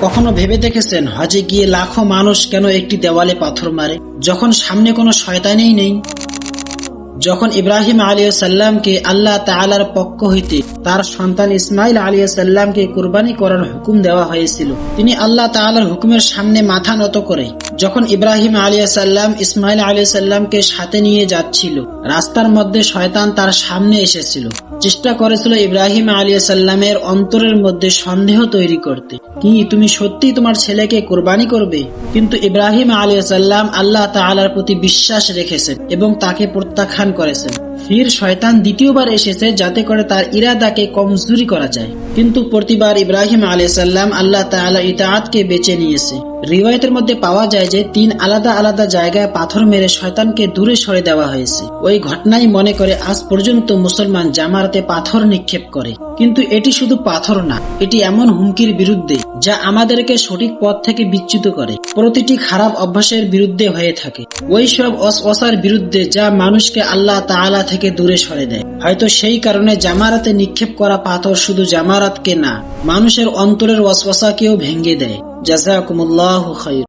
কখনো ভেবে দেখেছেন হজে গিয়ে লাখো মানুষ কেন একটি দেওয়ালে পাথর মারে যখন সামনে কোনো শয়তানই নেই? যখন ইব্রাহিম আলাইহিস সালামকে আল্লাহ তাআলার পক্ষ হইতে তার সন্তান ইসমাইল আলাইহিস সালামকে কুরবানি করার হুকুম দেওয়া হয়েছিল, তিনি আল্লাহ তাআলার হুকুমের সামনে মাথা নত করে যখন ইব্রাহিম আলাইহিস সালাম ইসমাইল আলাইহিস সালামকে সাথে নিয়ে যাচ্ছিল, রাস্তার মধ্যে শয়তান তার সামনে এসেছিল, চেষ্টা করেছিল ইব্রাহিম আলাইহিস সালামের অন্তরের মধ্যে সন্দেহ তৈরি করতে, কি তুমি সত্যি তোমার ছেলেকে কুরবানি করবে? কিন্তু ইব্রাহিম আলাইহিস সালাম আল্লাহ তাআলার প্রতি বিশ্বাস রেখেছেন এবং তাকে প্রত্যাখ্যান করেছেন। ফির শয়তান দ্বিতীয়বার এসেছে যাতে করে তার ইরাদাকে কমজোরি করা যায়, কিন্তু প্রতিবার ইব্রাহিম আলাইহিস সালাম আল্লাহ তাআলার ইতাআতকে বেছে নিয়েছে। রিওয়ায়াতের মধ্যে পাওয়া যায় যে 3 আলাদা আলাদা জায়গায় পাথর মেরে শয়তানকে দূরে সরে দেওয়া হয়েছে। ওই ঘটনাই মনে করে আজ পর্যন্ত মুসলমান জামারাতে পাথর নিক্ষেপ করে, কিন্তু এটি শুধু পাথর না, এটি এমন হুমকির বিরুদ্ধে যা আমাদেরকে সঠিক পথ থেকে বিচ্যুত করে, প্রতিটি খারাপ অভ্যাসের বিরুদ্ধে হয়ে থাকে, ওই সব ওয়াসওয়াসার বিরুদ্ধে যা মানুষকে আল্লাহ তাআলা থেকে দূরে সরে দেয়। হয়তো সেই কারণে জামারাতে নিক্ষেপ করা পাথর শুধু জামারাতকে না, মানুষের অন্তরের ওয়াসওয়াসাকেও ভেঙে দেয়। জাযাকুমুল্লাহু খাইর।